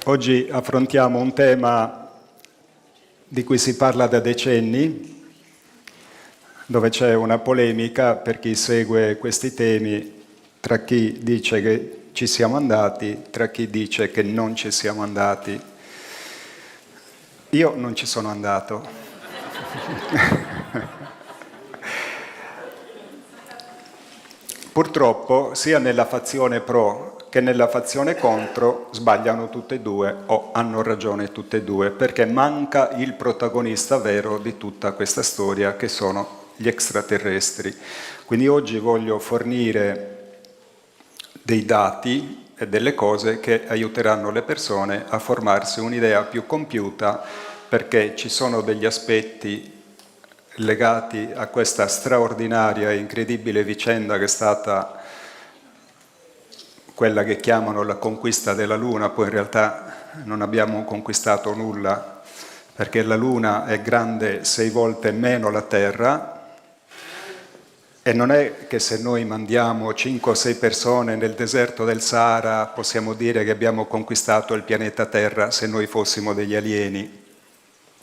Oggi affrontiamo un tema di cui si parla da decenni, dove c'è una polemica per chi segue questi temi tra chi dice che ci siamo andati, tra chi dice che non ci siamo andati. Io non ci sono andato. Purtroppo, sia nella fazione pro che nella fazione contro sbagliano tutte e due o hanno ragione tutte e due, perché manca il protagonista vero di tutta questa storia, che sono gli extraterrestri. Quindi oggi voglio fornire dei dati e delle cose che aiuteranno le persone a formarsi un'idea più compiuta, perché ci sono degli aspetti legati a questa straordinaria e incredibile vicenda che è stata quella che chiamano la conquista della Luna. Poi in realtà non abbiamo conquistato nulla, perché la Luna è grande 6 volte meno la Terra, e non è che se noi mandiamo 5 o 6 persone nel deserto del Sahara possiamo dire che abbiamo conquistato il pianeta Terra se noi fossimo degli alieni.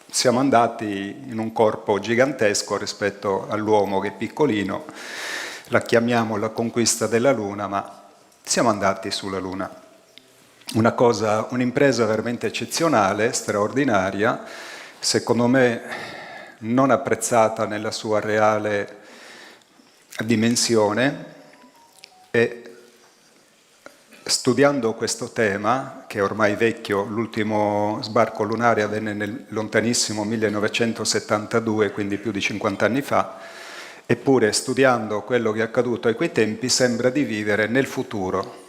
Siamo andati in un corpo gigantesco rispetto all'uomo che è piccolino, la chiamiamo la conquista della Luna, ma siamo andati sulla Luna. Un'impresa veramente eccezionale, straordinaria, secondo me non apprezzata nella sua reale dimensione, e studiando questo tema, che è ormai vecchio, l'ultimo sbarco lunare avvenne nel lontanissimo 1972, quindi più di 50 anni fa, eppure studiando quello che è accaduto a quei tempi sembra di vivere nel futuro,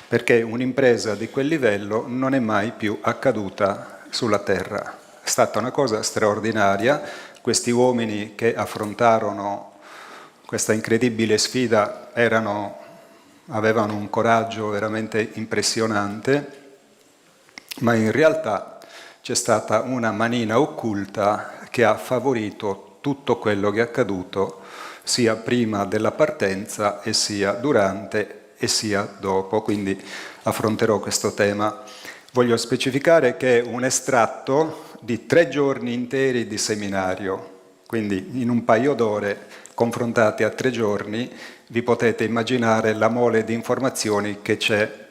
perché un'impresa di quel livello non è mai più accaduta sulla Terra. È stata una cosa straordinaria. Questi uomini che affrontarono questa incredibile sfida avevano un coraggio veramente impressionante, ma in realtà c'è stata una manina occulta che ha favorito tutto quello che è accaduto sia prima della partenza e sia durante e sia dopo. Quindi affronterò questo tema. Voglio specificare che è un estratto di 3 giorni interi di seminario, quindi in un paio d'ore confrontati a 3 giorni vi potete immaginare la mole di informazioni che c'è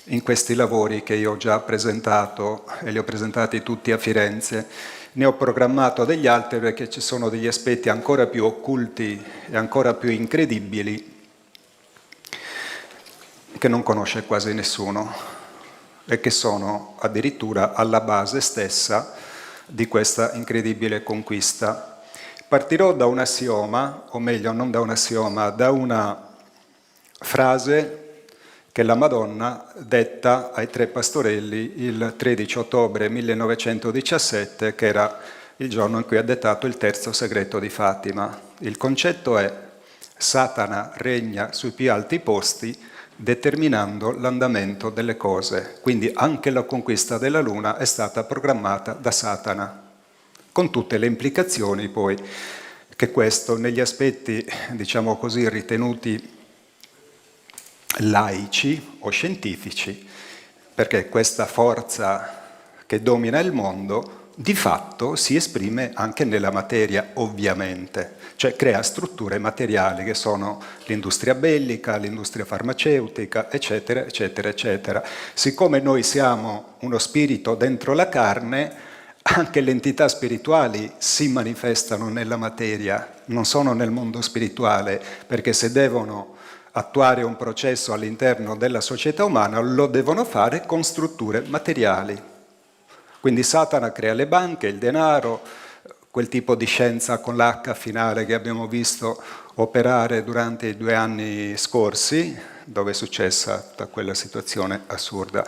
in questi lavori che io ho già presentato, e li ho presentati tutti a Firenze. Ne ho programmato degli altri perché ci sono degli aspetti ancora più occulti e ancora più incredibili che non conosce quasi nessuno e che sono addirittura alla base stessa di questa incredibile conquista. Partirò da un assioma, o meglio non da un assioma, da una frase che la Madonna detta ai 3 pastorelli il 13 ottobre 1917, che era il giorno in cui ha dettato il terzo segreto di Fatima. Il concetto è: Satana regna sui più alti posti, determinando l'andamento delle cose. Quindi anche la conquista della Luna è stata programmata da Satana, con tutte le implicazioni poi che questo, negli aspetti, diciamo così, ritenuti laici o scientifici, perché questa forza che domina il mondo di fatto si esprime anche nella materia, ovviamente, cioè crea strutture materiali che sono l'industria bellica, l'industria farmaceutica, eccetera, eccetera, eccetera. Siccome noi siamo uno spirito dentro la carne, anche le entità spirituali si manifestano nella materia, non sono nel mondo spirituale, perché se devono attuare un processo all'interno della società umana lo devono fare con strutture materiali. Quindi Satana crea le banche, il denaro, quel tipo di scienza con l'H finale che abbiamo visto operare durante i 2 anni scorsi, dove è successa tutta quella situazione assurda.